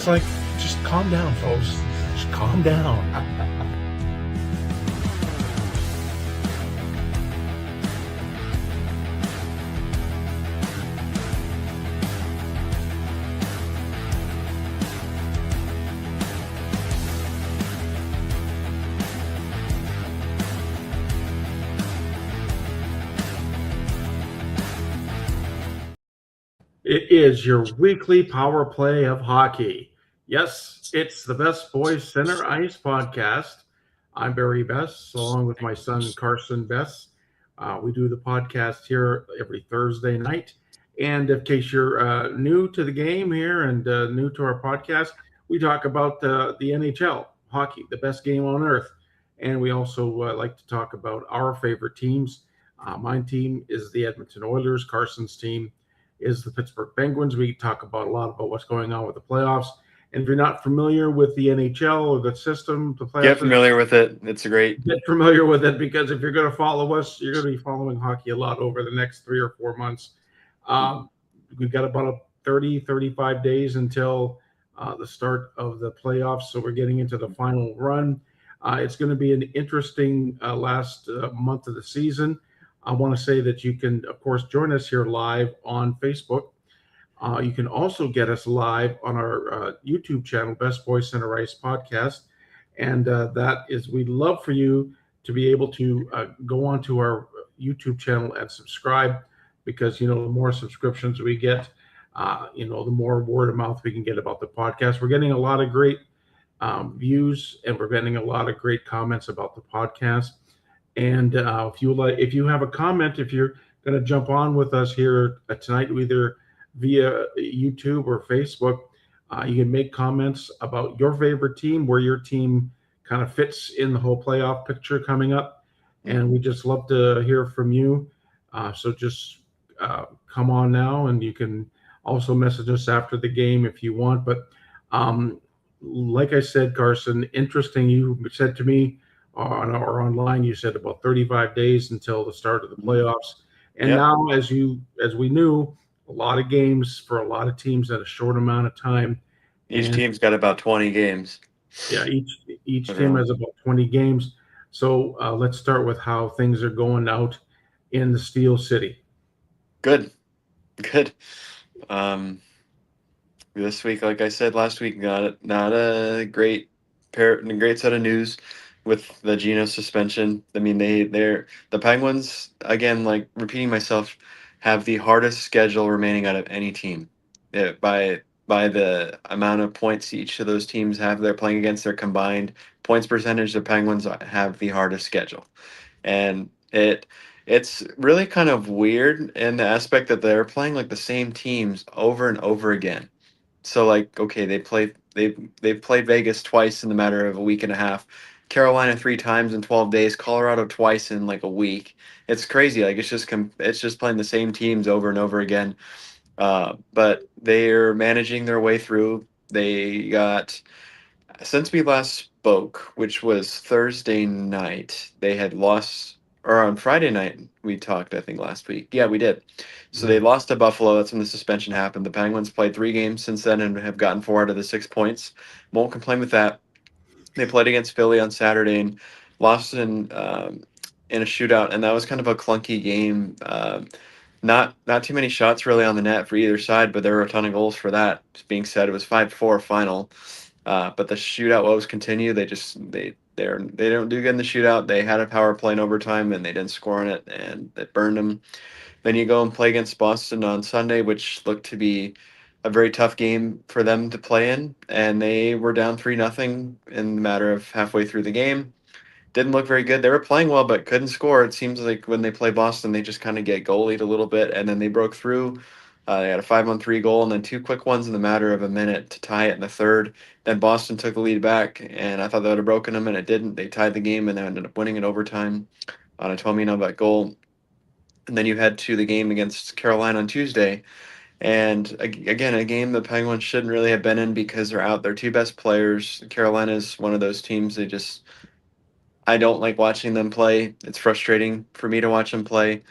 like, just calm down, folks. Just calm down. It is your weekly power play of hockey. Yes, it's the Best Boys Center Ice podcast. I'm Barry Besse, along with my son Carson Besse. We do the podcast here every Thursday night. And in case you're new to the game here and new to our podcast, we talk about the NHL, hockey, the best game on earth. And we also like to talk about our favorite teams. My team is the Edmonton Oilers. Carson's team is the Pittsburgh Penguins. We talk about a lot about what's going on with the playoffs. And if you're not familiar with the NHL or the system, the playoffs, get familiar with it. It's great. Get familiar with it, because if you're going to follow us, you're going to be following hockey a lot over the next 3 or 4 months. We've got about 30, 35 days until the start of the playoffs. So we're getting into the final run. It's going to be an interesting last month of the season. I want to say that you can, of course, join us here live on Facebook. You can also get us live on our YouTube channel, Best Boys Center Ice Podcast. And that is, we'd love for you to be able to go onto our YouTube channel and subscribe, because, the more subscriptions we get, the more word of mouth we can get about the podcast. We're getting a lot of great views, and we're getting a lot of great comments about the podcast. And if you have a comment, if you're going to jump on with us here tonight, either via YouTube or Facebook, you can make comments about your favorite team, where your team kind of fits in the whole playoff picture coming up. And we just love to hear from you. So just come on now, and you can also message us after the game if you want. But like I said, Carson, interesting. You said to me or online, you said about 35 days until the start of the playoffs. And now, as we knew, a lot of games for a lot of teams at a short amount of time. Each team's got about 20 games. Yeah, each team has about 20 games. So let's start with how things are going out in the Steel City. Good. This week, like I said last week, not a great set of news with the Geno suspension. I mean, they're the Penguins, again, like repeating myself, have the hardest schedule remaining out of any team. By the amount of points each of those teams have they're playing against, their combined points percentage, the Penguins have the hardest schedule. And it's really kind of weird in the aspect that they're playing like the same teams over and over again. So like, okay, they've played Vegas twice in the matter of a week and a half, Carolina 3 times in 12 days, Colorado twice in like a week. It's crazy. Like it's just playing the same teams over and over again. But they're managing their way through. They got, since we last spoke, which was Thursday night, they had lost, or on Friday night we talked, I think last week. Yeah, we did. So they lost to Buffalo. That's when the suspension happened. The Penguins played 3 games since then and have gotten 4 out of the 6 points. Won't complain with that. They played against Philly on Saturday and lost in a shootout, and that was kind of a clunky game. Not too many shots really on the net for either side, but there were a ton of goals for that. Being said, it was 5-4 final. But the shootout woes continue. They don't do good in the shootout. They had a power play in overtime and they didn't score on it, and it burned them. Then you go and play against Boston on Sunday, which looked to be a very tough game for them to play in, and they were down 3-0 in the matter of halfway through the game. Didn't look very good. They were playing well, but couldn't score. It seems like when they play Boston, they just kind of get goalied a little bit, and then they broke through. They had a 5-on-3 goal, and then 2 quick ones in the matter of a minute to tie it in the third. Then Boston took the lead back, and I thought that would have broken them, and it didn't. They tied the game, and they ended up winning in overtime on a Tommy Novak goal. And then you head to the game against Carolina on Tuesday. And again, a game the Penguins shouldn't really have been in because they're out their 2 best players. Carolina is one of those teams I don't like watching them play. It's frustrating for me to watch them play.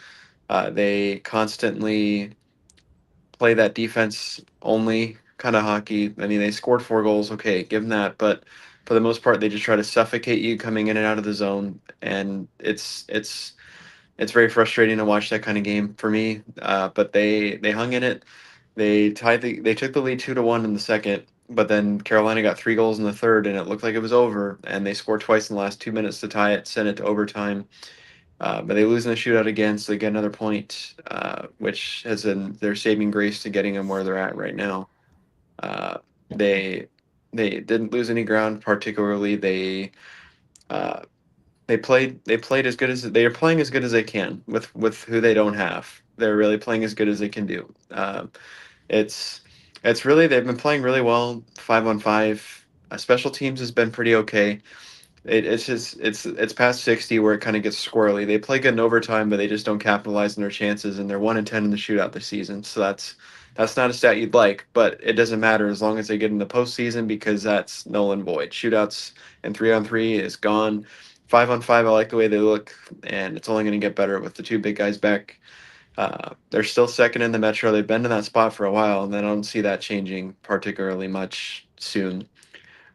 They constantly play that defense only kind of hockey. I mean, they scored 4 goals. Okay, give them that. But for the most part, they just try to suffocate you coming in and out of the zone, and it's very frustrating to watch that kind of game for me. But they hung in it. They took the lead 2-1 in the second, but then Carolina got 3 goals in the third, and it looked like it was over. And they scored twice in the last 2 minutes to tie it, send it to overtime. But they lose in the shootout again, so they get another point, which has been their saving grace to getting them where they're at right now. Uh, they they didn't lose any ground, particularly. Uh, they played as good as they are playing as good as they can with who they don't have. They're really playing as good as they can do. It's it's really they've been playing really well 5-on-5. Special teams has been pretty okay. It's just it's past 60 where it kind of gets squirrely. They play good in overtime, but they just don't capitalize on their chances, and they're 1-10 in the shootout this season. So that's not a stat you'd like, but it doesn't matter as long as they get in the postseason because that's null and void. Shootouts and 3-on-3 is gone. 5-on-5, I like the way they look, and it's only going to get better with the two big guys back. They're still second in the Metro. They've been in that spot for a while, and I don't see that changing particularly much soon.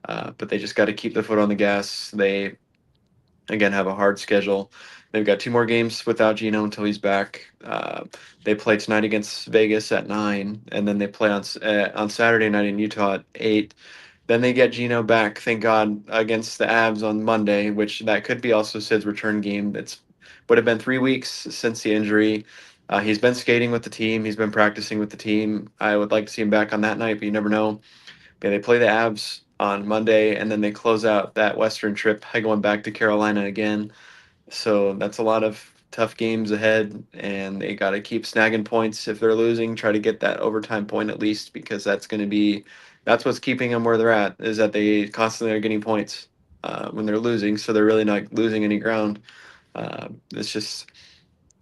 But they just got to keep the foot on the gas. They again have a hard schedule. They've got 2 more games without Gino until he's back. They play tonight against Vegas at 9, and then they play on Saturday night in Utah at 8. Then they get Gino back, thank God, against the Avs on Monday, which that could be also Sid's return game. It's would have been 3 weeks since the injury. He's been skating with the team. He's been practicing with the team. I would like to see him back on that night, but you never know. Yeah, they play the Avs on Monday, and then they close out that Western trip by going back to Carolina again. So that's a lot of tough games ahead, and they got to keep snagging points if they're losing. Try to get that overtime point at least, because that's what's keeping them where they're at. Is that they constantly are getting points when they're losing, so they're really not losing any ground.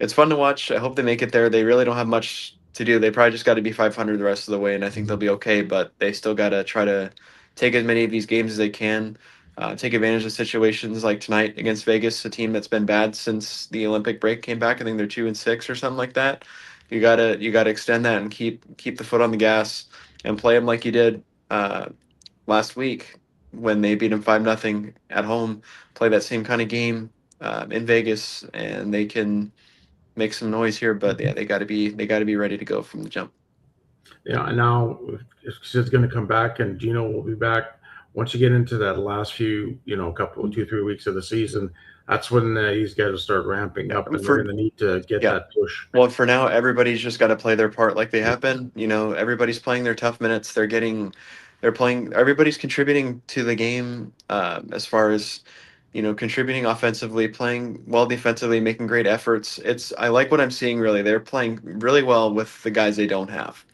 It's fun to watch. I hope they make it there. They really don't have much to do. They probably just got to be 500 the rest of the way, and I think they'll be okay. But they still got to try to take as many of these games as they can. Take advantage of situations like tonight against Vegas, a team that's been bad since the Olympic break came back. I think they're 2-6 or something like that. You gotta extend that and keep the foot on the gas and play them like you did last week when they beat them 5-0 at home. Play that same kind of game in Vegas, and they can make some noise here, but yeah, they got to be ready to go from the jump. Yeah, and now Sid's going to come back, and Gino will be back. Once you get into that last few, couple of 2-3 weeks of the season, that's when these guys will start ramping up, and they're For going to need to get yeah, that push. well, for now, everybody's just got to play their part like they have been. Everybody's playing their tough minutes. They're playing. Everybody's contributing to the game as far as contributing offensively, playing well defensively, making great efforts. I like what I'm seeing. Really, they're playing really well with the guys they don't have.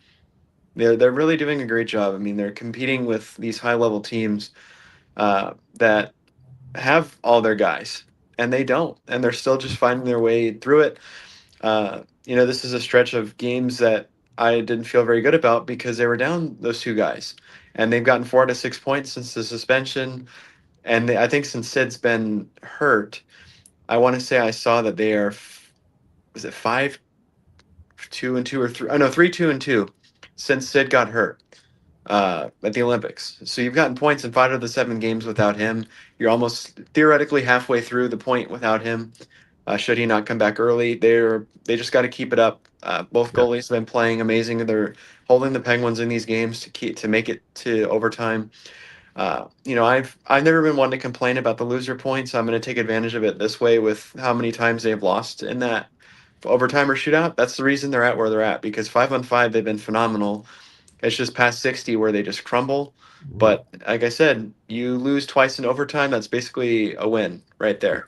They're really doing a great job. I mean, they're competing with these high level teams that have all their guys, and they don't, and they're still just finding their way through it. This is a stretch of games that I didn't feel very good about because they were down those 2 guys, and they've gotten 4 to 6 points since the suspension. And I think since Sid's been hurt, I want to say I saw that they are, was it 5-2-2 or three? Oh no, 3-2-2 since Sid got hurt at the Olympics. So you've gotten points in 5 of the 7 games without him. You're almost theoretically halfway through the point without him. Should he not come back early, they just got to keep it up. Both Yeah, goalies have been playing amazing. They're holding the Penguins in these games to make it to overtime. I've never been one to complain about the loser points. I'm going to take advantage of it this way with how many times they've lost in that overtime or shootout. That's the reason they're at where they're at, because 5-on-5 they've been phenomenal. It's just past 60 where they just crumble. mhm, But like I said, you lose twice in overtime. That's basically a win right yeah,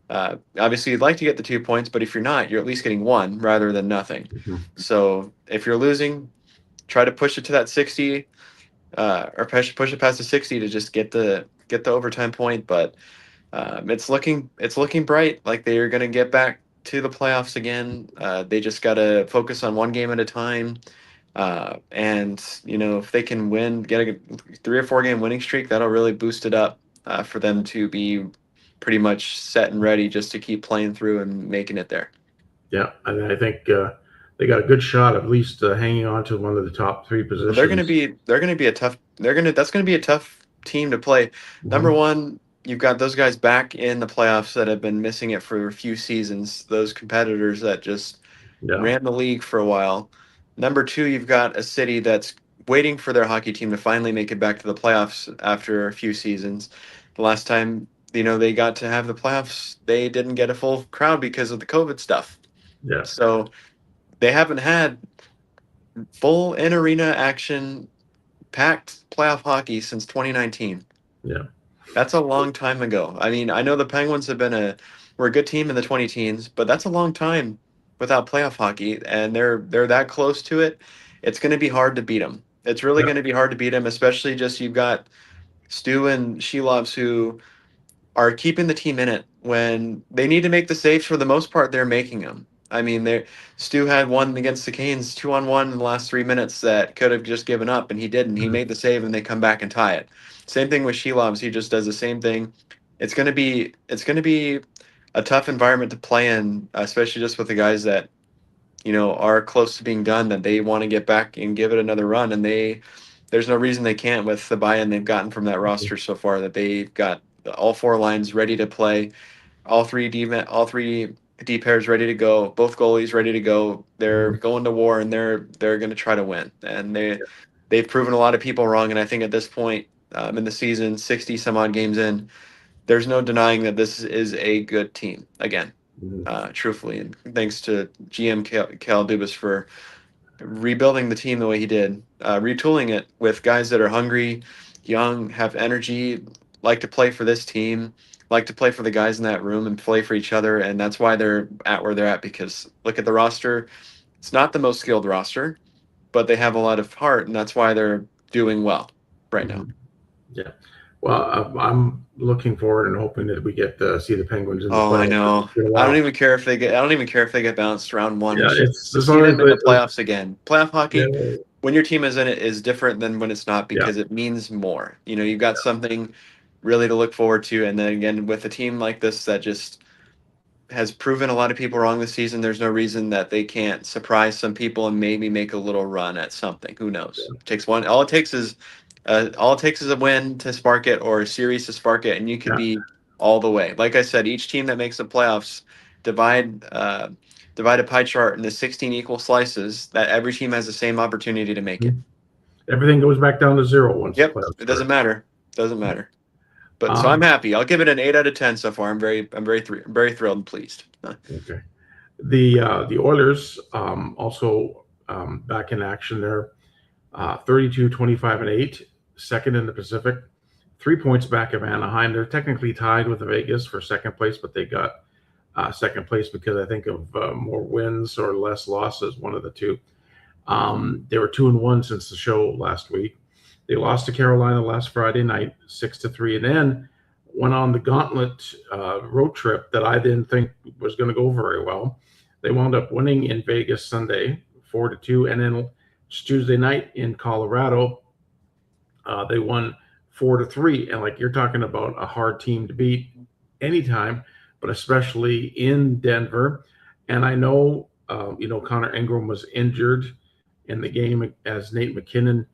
there. Obviously, you'd like to get the 2 points, but if you're not, you're at least getting one rather than nothing. mhm. So if you're losing, try to push it to that 60, or push it past the 60 to just get the overtime point. But it's looking bright. Like they are going to get back to the playoffs again. They just got to focus on one game at a time. And if they can get a 3 or 4 game winning streak, that'll really boost it up for them to be pretty much set and ready just to keep playing through and making it there. Yeah, and I think they got a good shot at least hanging on to one of the top three Well, they're going to positions. be they're going to be a tough that's going to be a tough team to play. Number Mhm. one, you've got those guys back in the playoffs that have been missing it for a few seasons. Those competitors that just Yeah, ran the league for a while. Number two, you've got a city that's waiting for their hockey team to finally make it back to the playoffs after a few seasons. The last time they got to have the playoffs, they didn't get a full crowd because of the COVID stuff. yeah, So they haven't had full in arena action, packed playoff hockey since 2019. yeah, That's a long time ago. I mean, I know the Penguins were a good team in the 20 teens, but that's a long time without playoff hockey, and they're that close to it. It's going to be hard to beat them. It's really yeah. going to be hard to beat them, especially just you've got Stu and Shelovs who are keeping the team in it when they need to make the saves. For the most part, they're making them. I mean, Stu had one against the Canes, 2-on-1 in the last 3 minutes that could have just given up, and he didn't. He Mhm. made the save, and they come back and tie it. Same thing with Shelovs. He just does the same thing. It's gonna be a tough environment to play in, especially just with the guys that are close to being done, that they want to get back and give it another run, and there's no reason they can't with the buy-in they've gotten from that roster so far. That they've got all four lines ready to play, all three D pairs ready to go, both goalies ready to go. They're Mhm. going to war, and they're going to try to win. And they've proven a lot of people wrong. And I think at this point in the season, 60 some odd games in, there's no denying that this is a good team again. Mhm. Truthfully, and thanks to GM Cal Dubas for rebuilding the team the way he did, retooling it with guys that are hungry, young, have energy, like to play for this team, like to play for the guys in that room and play for each other. And that's why they're at where they're at, because look at the roster. It's not the most skilled roster, but they have a lot of heart, and that's why they're doing well right now. Mhm. Yeah. Well, I'm looking forward and hoping that we get to see the Penguins in the Oh, I playoffs. know. It's been a while. I don't even care if they get bounced round one. Yeah, It's just it's to as see long as them in the the playoffs again. Playoff yeah, hockey, when your team is in it, is different than when it's not, yeah, because it means more. You've got something really to look forward to. And then again, with a team like this that just has proven a lot of people wrong this season, there's no reason that they can't surprise some people and maybe make a little run at something. Who knows? It takes one. All it takes is a win to spark it, or a series to spark it, and you could yeah. be all the way. Like I said, each team that makes the playoffs, divide uh, divide a pie chart into 16 equal slices. That every team has the same opportunity to make it. Mhm. Everything goes back down to zero once the Yep, playoffs it doesn't start. matter. Doesn't matter. But so I'm Um, happy. I'll give it an 8 out of 10 so far. I'm very thrilled and pleased. okay. The Oilers also back in action there. 32, 25, and 8, second in the Pacific. 3 points back of Anaheim. They're technically tied with Vegas for second place, but they got second place because I think of more wins or less losses, one of the two. They were 2-1 since the show last week. They lost to Carolina last Friday night, 6-3, and then went on the gauntlet road trip that I didn't think was going to go very well. They wound up winning in Vegas Sunday, 4-2, and then Tuesday night in Colorado, they won 4-3. And like you're talking about a hard team to beat anytime, but especially in Denver. And I know, Connor Ingram was injured in the game as Nate McKinnon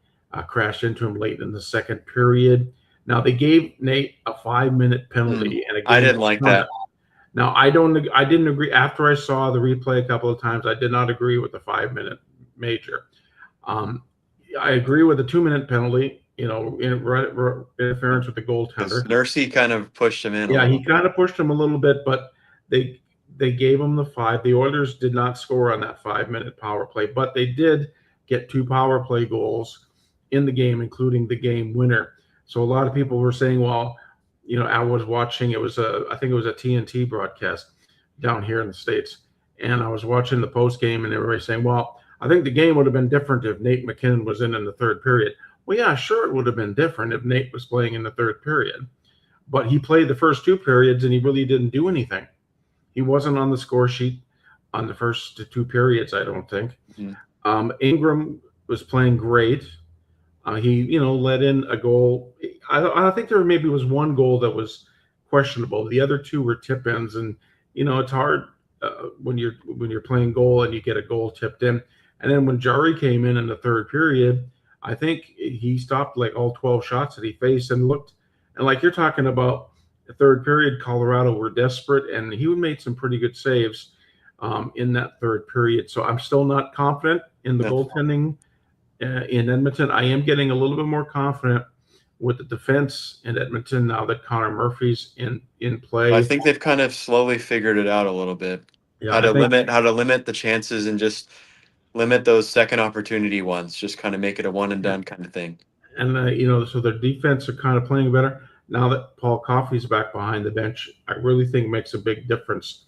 crashed into him late in the second period. Now they gave Nate a 5-minute Hmm. penalty and a I game didn't was like coming. that. Now I didn't agree after I saw the replay a couple of times. I did not agree with the 5-minute major. Um, I agree with the 2-minute penalty. Interference with the Because goaltender. Nursey kind of pushed him in a Yeah, little he bit. kind of pushed him a little bit, but they they gave him the 5. The Oilers did not score on that 5-minute power play, but they did get 2 power play goals in the game, including the game winner. So a lot of people were saying, well, I was watching. I think it was a TNT broadcast down here in the states, and I was watching the post game, and they were saying, well, I think the game would have been different if Nate McKinnon was in the third period. Well, yeah, sure, it would have been different if Nate was playing in the third period, but he played the first 2 periods and he really didn't do anything. He wasn't on the score sheet on the first 2 periods, I don't think. Mhm. Ingram was playing great. He, let in a goal. I think there maybe was one goal that was questionable. The other two were tip ins, and it's hard. when you're playing goal and you get a goal tipped in. And then when Jari came in the third period, I think he stopped like all 12 shots that he faced and looked. And like you're talking about the third period, Colorado were desperate, and he made some pretty good saves in that third period. So I'm still not confident in the goaltending in Edmonton. I am getting a little bit more confident with the defense in Edmonton now that Connor Murphy's in play. I think they've kind of slowly figured it out a little bit. Yeah, how to limit the chances and just limit those second opportunity ones. Just kind of make it a one and done kind of thing. And so their defense are kind of playing better now that Paul Coffey's back behind the bench. I really think makes a big difference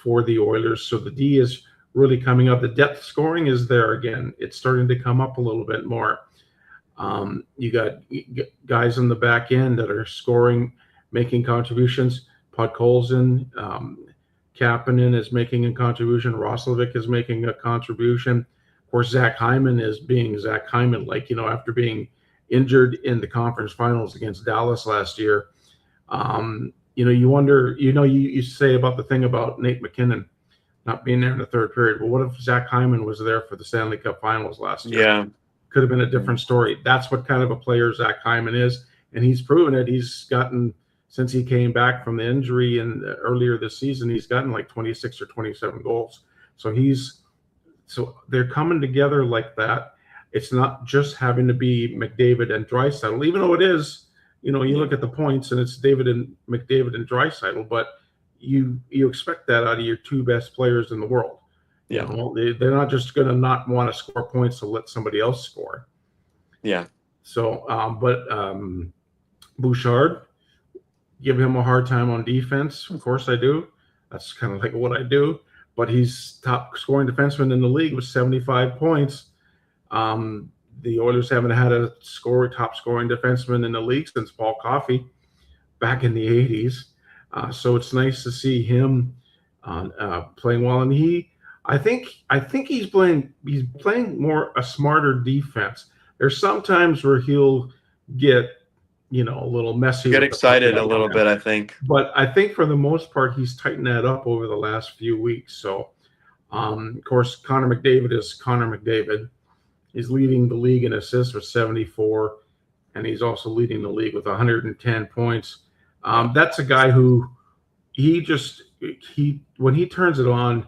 for the Oilers. So the D is really coming up. The depth scoring is there again. It's starting to come up a little bit more. You got guys on the back end that are scoring, making contributions. Podkolzin, Kapanen is making a contribution. Roslovic is making a contribution. Of course, Zach Hyman is being Zach Hyman, after being injured in the conference finals against Dallas last year. You wonder, you say about the thing about Nate McKinnon not being there in the third period. Well, what if Zach Hyman was there for the Stanley Cup finals last year? Yeah. Could have been a different story. That's what kind of a player Zach Hyman is, and he's proven it. He's gotten, since he came back from the injury and earlier this season, he's gotten like 26 or 27 goals. So they're coming together like that. It's not just having to be McDavid and Draisaitl, even though it is. You look at the points and it's David and McDavid and Draisaitl, but you expect that out of your two best players in the world. Yeah. They're not just going to not want to score points to let somebody else score. Yeah. So, Bouchard, give him a hard time on defense. Of course I do. That's kind of like what I do. But he's top scoring defenseman in the league with 75 points. The Oilers haven't had a top scoring defenseman in the league since Paul Coffey back in the 80s. So it's nice to see him playing well. And I think he's playing more a smarter defense. There's sometimes where he'll get a little messy. Get excited a little bit, I think. But I think for the most part, he's tightened that up over the last few weeks. So, of course, Connor McDavid is Connor McDavid. He's leading the league in assists with 74, and he's also leading the league with 110 points. That's a guy who when he turns it on,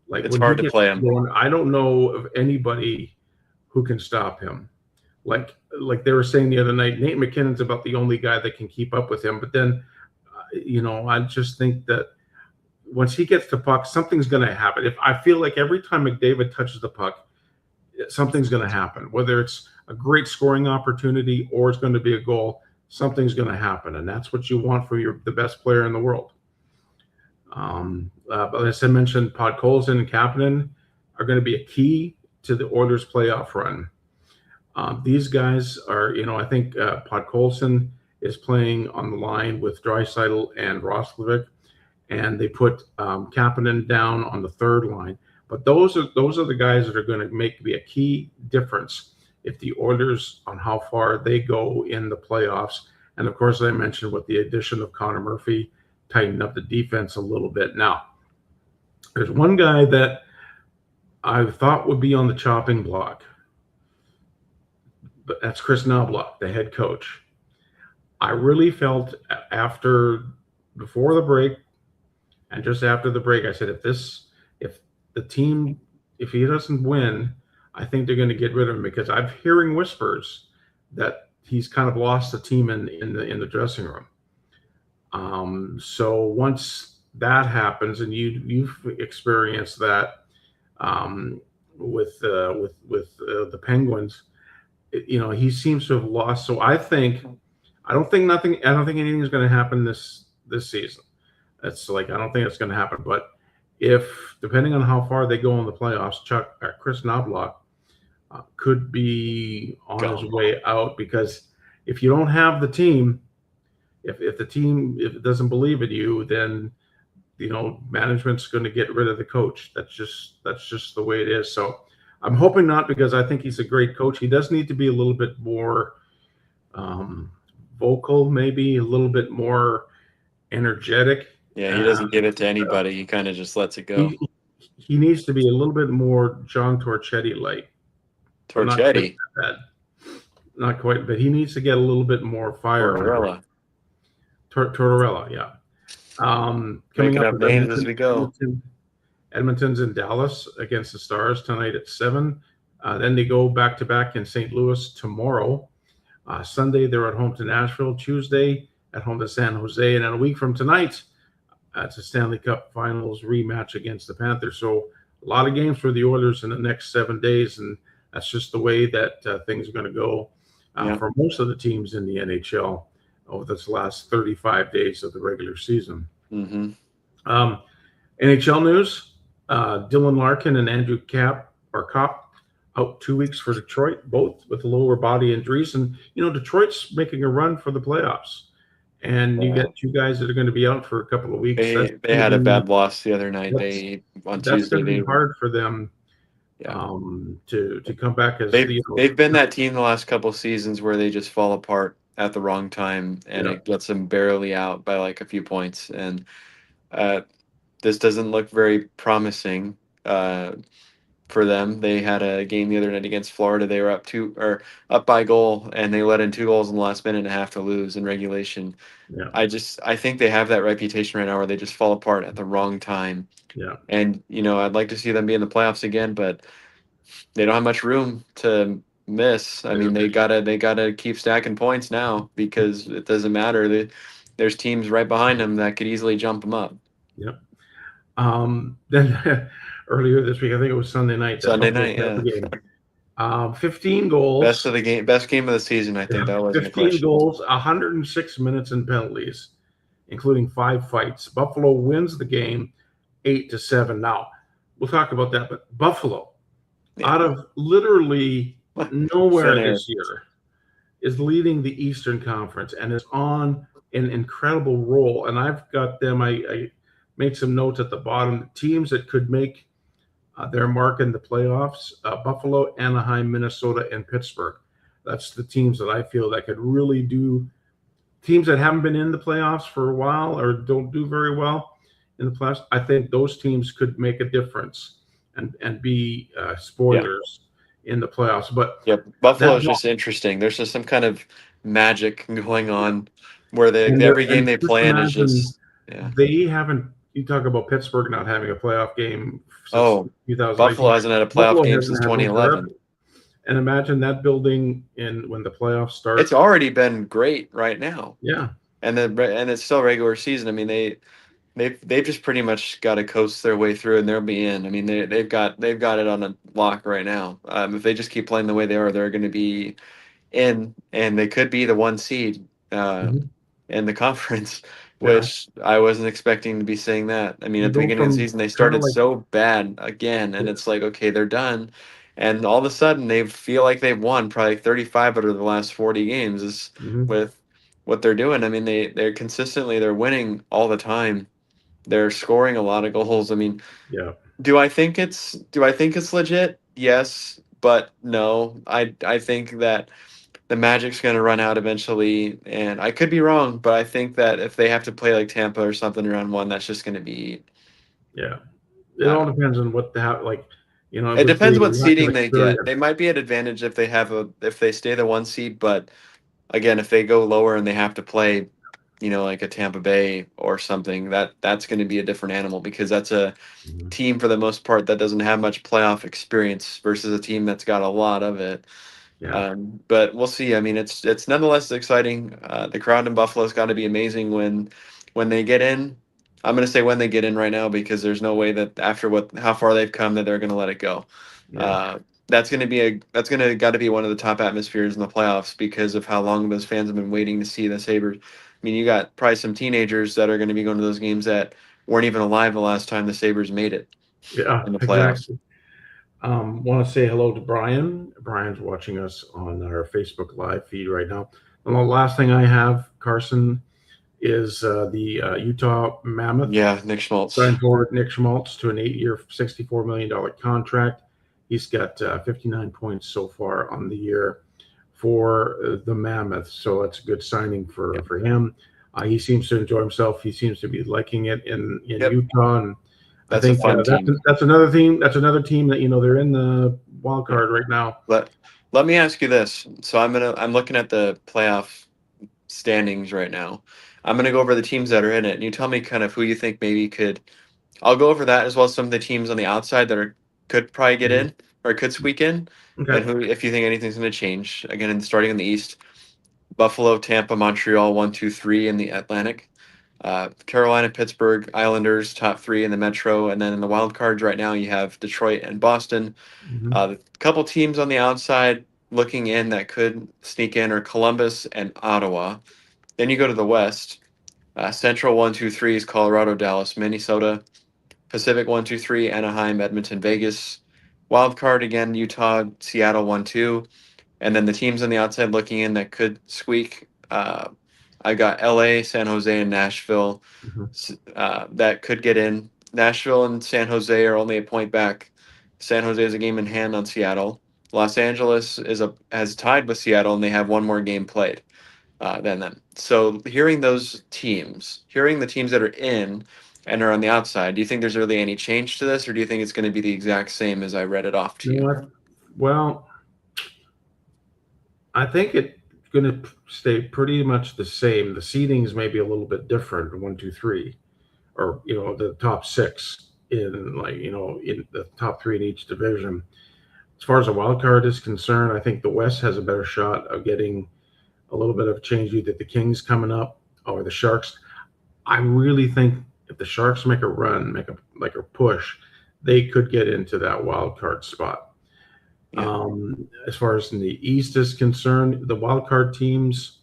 like it's hard to play him. Going, I don't know of anybody who can stop him. Like they were saying the other night, Nate McKinnon's about the only guy that can keep up with him. But then, I just think that once he gets the puck, something's going to happen. I feel like every time McDavid touches the puck, something's going to happen. Whether it's a great scoring opportunity or it's going to be a goal, something's going to happen, and that's what you want from the best player in the world. But as I mentioned, Podkolzin and Kapanen are going to be a key to the Oilers' playoff run. These guys are, I think Podkolzin is playing on the line with Draisaitl and Roslovic, and they put Kapanen down on the third line. But those are the guys that are going to be a key difference if the Oilers on how far they go in the playoffs. And of course, I mentioned with the addition of Connor Murphy, tightened up the defense a little bit. Now, there's one guy that I thought would be on the chopping block, but that's Chris Knobloch, the head coach. I really felt before the break and just after the break, I said, if he doesn't win, I think they're going to get rid of him, because I'm hearing whispers that he's kind of lost the team in the dressing room. So once that happens, and you've experienced that with the Penguins, he seems to have lost. So I don't think anything is going to happen this season. It's like, I don't think it's going to happen. But if, depending on how far they go in the playoffs, Chris Knobloch could be on his way out, because if you don't have the team, if it doesn't believe in you, then management's going to get rid of the coach. That's just the way it is. So I'm hoping not, because I think he's a great coach. He does need to be a little bit more vocal, maybe a little bit more energetic Yeah, he Uh, doesn't give it to anybody. He kind of just lets it go. he he needs to be a little bit more John Torchetti like, but not quite Torchetti that bad. Not quite, but he needs to get a little bit more fire under him. Tortorella, Tortorella, yeah. Coming making up up with names as we go. Edmonton's in Dallas against the Stars tonight at 7. Then they go back to back in St. Louis tomorrow. Sunday, they're at home to Nashville. Tuesday, at home to San Jose. And then a week from tonight, it's a Stanley Cup Finals rematch against the Panthers. So a lot of games for the Oilers in the next 7 days. And that's just the way that things are going to go Yeah. for most of the teams in the NHL over this last 35 days of the regular season. Mm-hmm. NHL news, Dylan Larkin and Andrew Kopp out 2 weeks for Detroit, both with lower body injuries. And, Detroit's making a run for the playoffs. And you get two guys that are going to be out for a couple of weeks. They had a bad loss the other night. On That's Tuesday. going to be hard for them to come back as they've been that team the last couple of seasons where they just fall apart at the wrong time, and it gets them barely out by like a few points. And this doesn't look very promising for them. They had a game the other night against Florida. They were up by goal, and they let in 2 goals in the last minute and a half to lose in regulation. Yeah. I think they have that reputation right now where they just fall apart at the wrong time. Yeah. And I'd like to see them be in the playoffs again, but they don't have much room to miss. I mean, they gotta keep stacking points now because it doesn't matter. There's teams right behind them that could easily jump them up. Yep. Then earlier this week, I think it was Sunday night. Sunday night, yeah. Game. 15 goals. Best game of the season, I think. That wasn't 15 a question. goals, 106 minutes in penalties, including 5 fights. Buffalo wins the game 8-7. Now, we'll talk about that, but Buffalo, out of literally nowhere this year, is leading the Eastern Conference and is on an incredible roll. And I've got them, I made some notes at the bottom. Teams that could make their mark in the playoffs: Buffalo, Anaheim, Minnesota, and Pittsburgh. That's the teams that I feel that could really do. Teams that haven't been in the playoffs for a while or don't do very well in the playoffs, I think those teams could make a difference and be spoilers in the playoffs. But Buffalo is just interesting. There's just some kind of magic going on where every game they play in is just they haven't. You talk about Pittsburgh not having a playoff game since 2000. Buffalo hasn't had a playoff game since 2011. And imagine that building when the playoffs start. It's already been great right now. Yeah. And it's still regular season. I mean, they've just pretty much got to coast their way through and they'll be in. I mean, they've got it on a lock right now. If they just keep playing the way they are, they're going to be in, and they could be the 1 seed in the conference. Which I wasn't expecting to be saying that. I mean, at the beginning of the season, they started so bad again, and it's like, okay, they're done. And all of a sudden, they feel like they've won probably 35 out of the last 40 games with what they're doing. I mean, they're consistently, they're winning all the time. They're scoring a lot of goals. I mean, do I think it's legit? Yes, but no. I think that the Magic's going to run out eventually, and I could be wrong, but I think that if they have to play like Tampa or something around 1, that's just going to be. Yeah, it all depends on what it depends what seeding they get. They might be at advantage if they stay the 1 seed, but again, if they go lower and they have to play, like a Tampa Bay or something, that's going to be a different animal because that's a team for the most part that doesn't have much playoff experience versus a team that's got a lot of it. Yeah. But we'll see. I mean, it's nonetheless exciting. The crowd in Buffalo's got to be amazing when they get in. I'm going to say when they get in right now because there's no way that after how far they've come that they're going to let it go. Yeah. That's going to got to be one of the top atmospheres in the playoffs because of how long those fans have been waiting to see the Sabres. I mean, you got probably some teenagers that are going to be going to those games that weren't even alive the last time the Sabres made it. Yeah, in the playoffs. Exactly. Want to say hello to Brian. Brian's watching us on our Facebook Live feed right now. And the last thing I have, Carson, is the Utah Mammoth. Yeah, Nick Schmaltz. Signed forward Nick Schmaltz to an 8-year, $64 million contract. He's got 59 points so far on the year for the Mammoth, so it's a good signing for him. He seems to enjoy himself. He seems to be liking it in Yep, Utah, and I that's a think fun team. that's another team. That's another team that they're in the wild Yeah. card right now. Let me ask you this. So I'm looking at the playoff standings right now. I'm gonna go over the teams that are in it, and you tell me kind of who you think maybe could. I'll go over that as well as some of the teams on the outside that could probably get Mhm. in or could squeak in, and Okay. who if you think anything's going to change. Again, starting in the East, Buffalo, Tampa, Montreal, 1, 2, 3 in the Atlantic. Carolina, Pittsburgh, Islanders, top three in the Metro, and then in the wild cards right now you have Detroit and Boston. Hmm. The couple teams on the outside looking in that could sneak in are Columbus and Ottawa. Then you go to the West. Central 1, 2, 3 is Colorado, Dallas, Minnesota. Pacific 1, 2, 3, Anaheim, Edmonton, Vegas. Wild card again, Utah, Seattle 1, 2. And then the teams on the outside looking in that could squeak. I got LA, San Jose, and Nashville Hmm. that could get in. Nashville and San Jose are only a point back. San Jose is a game in hand on Seattle. Los Angeles has tied with Seattle, and they have one more game played than them. So hearing the teams that are in and are on the outside, do you think there's really any change to this, or do you think it's going to be the exact same as I read it off to You know you? what? Well, I think it's going to stay pretty much the same. The seedings may be a little bit different, 1, 2, 3, or the top six in in the top three in each division. As far as a wild card is concerned, I think the West has a better shot of getting a little bit of change. Either the Kings coming up or the Sharks. I really think if the Sharks make a run, make a push, they could get into that wild card spot. Yeah. As far as in the East is concerned, the wild card teams,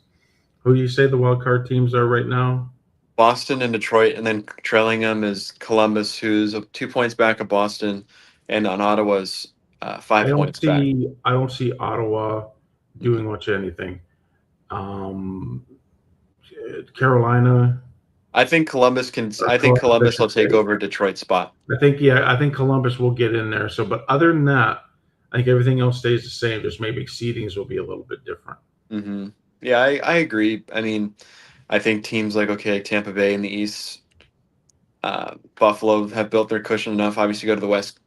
who do you say the wild card teams are right now? Boston and Detroit, and then trailing them is Columbus, who's 2 points back of Boston, and on Ottawa's 5 points back. I don't see Ottawa Mhm. doing much of anything. Um, Carolina I think Columbus can. or I think Columbus, I Columbus will should take say. over Detroit's spot. I think Columbus will get in there. So, but other than that, I think everything else stays the same. Just maybe seedings will be a little bit different. Yeah, I agree. I mean, I think teams like Tampa Bay in the East, Buffalo have built their cushion enough. Obviously, go to the West.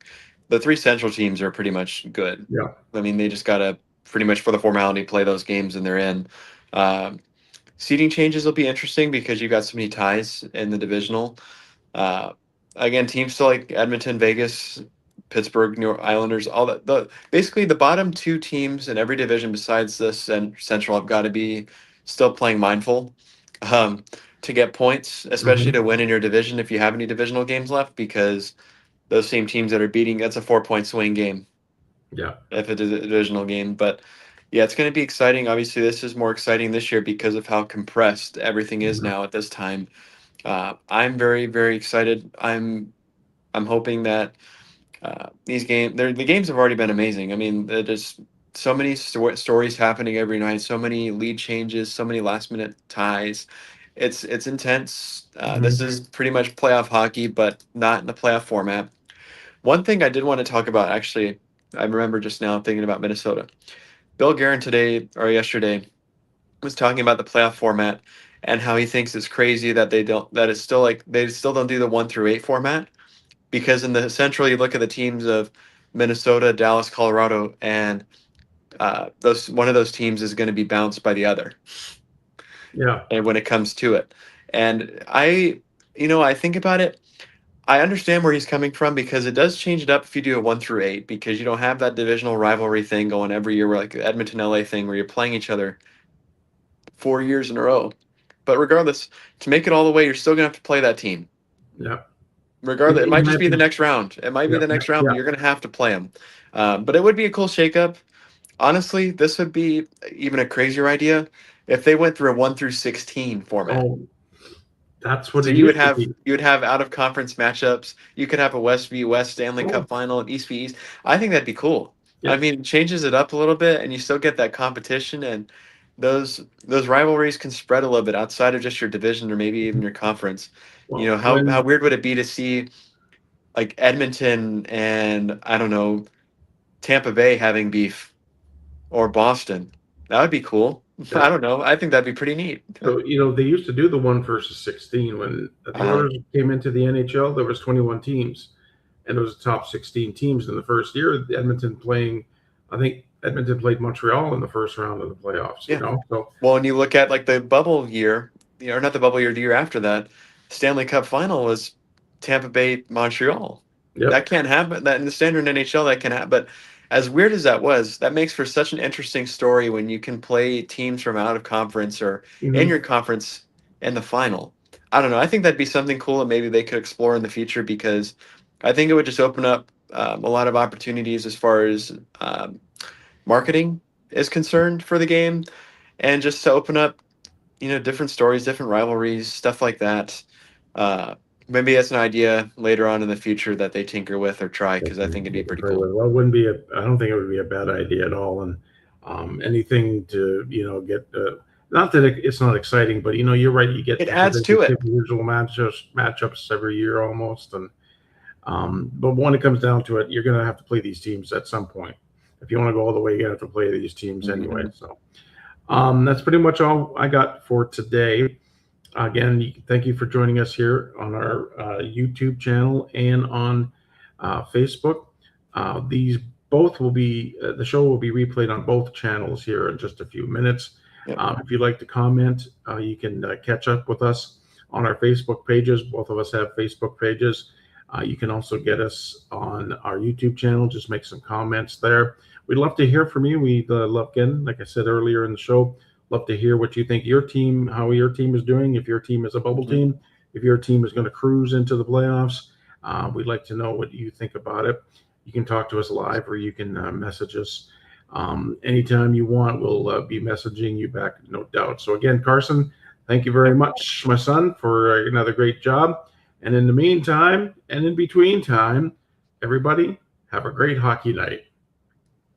The three Central teams are pretty much good. Yeah. I mean, they just gotta pretty much for the formality play those games and they're in. Um, Seating changes will be interesting because you got so many ties in the divisional. Uh, Again, teams still like Edmonton, Vegas, Pittsburgh, New York Islanders, all that. Basically the bottom two teams in every division besides this and Central have got to be still playing mindful um, to get points, especially Hmm. to win in your division if you have any divisional games left, because those same teams that are beating, that's a 4 point swing game Yeah. if it is a divisional game. But yeah, it's going to be exciting. Obviously, this is more exciting this year because of how compressed everything is Mhm. now at this time. I'm very, very excited. I'm hoping that the games have already been amazing. I mean, there's so many stories happening every night, so many lead changes, so many last minute ties. It's intense. This Mhm. is pretty much playoff hockey, but not in the playoff format. One thing I did want to talk about, actually, I remember just now thinking about Minnesota. Bill Guerin today or yesterday was talking about the playoff format and how he thinks it's crazy that it's still like they still don't do the 1 through 8 format, because in the Central you look at the teams of Minnesota, Dallas, Colorado, and those one of those teams is going to be bounced by the other, Yeah. and when it comes to it, and I think about it. I understand where he's coming from because it does change it up if you do a 1 through 8, because you don't have that divisional rivalry thing going every year, where like the Edmonton LA thing where you're playing each other 4 years in a row. But regardless, to make it all the way, you're still gonna have to play that team. Yeah. Regardless, it might just be the next round. It might be Yeah. the next round, Yeah. but you're gonna have to play them. But it would be a cool shakeup. Honestly, this would be even a crazier idea if they went through a 1 through 16 format. Oh, that's what So it you would used to have be. you would have out of conference matchups. You could have a West v West Stanley Oh, Cup final and East v East. I think that'd be cool. I yep. mean, it changes it up a little bit, and you still get that competition, and those rivalries can spread a little bit outside of just your division or maybe even your conference. Well, How weird would it be to see like Edmonton and I don't know Tampa Bay having beef, or Boston? That would be cool. I don't know. I think that'd be pretty neat. So, they used to do the 1 versus 16 when the Oilers came into the NHL. There was 21 teams, and there was the top 16 teams in the first year. I think Edmonton played Montreal in the first round of the playoffs. Yeah. So Well, when you look at like the bubble year, or not the bubble year, the year after that, Stanley Cup final was Tampa Bay, Montreal. yep. That can't happen. That in the standard NHL, that can happen. But as weird as that was, that makes for such an interesting story when you can play teams from out of conference or in your conference in the final. I don't know. I think that'd be something cool that maybe they could explore in the future because I think it would just open up a lot of opportunities as far as marketing is concerned for the game, and just to open up, different stories, different rivalries, stuff like that. Maybe that's an idea later on in the future that they tinker with or try because I think it'd be pretty cool. Well, I don't think it would be a bad idea at all. And anything to, get, not that it's not exciting, but, you're right. You get It adds to it. Usual matchups every year almost. But when it comes down to it, you're going to have to play these teams at some point. If you want to go all the way, you have to play these teams anyway. So that's pretty much all I got for today. Again, thank you for joining us here on our YouTube channel and on Facebook. These both will be, the show will be replayed on both channels here in just a few minutes. Yep. If you'd like to comment, you can catch up with us on our Facebook pages. Both of us have Facebook pages. You can also get us on our YouTube channel. Just make some comments there. We'd love to hear from you. We love, again, like I said earlier in the show, love to hear what you think how your team is doing. If your team is a bubble team, if your team is going to cruise into the playoffs, we'd like to know what you think about it. You can talk to us live, or you can message us anytime you want. We'll be messaging you back, no doubt. So again, Carson, thank you very much, my son, for another great job. And in the meantime, and in between time, everybody have a great hockey night.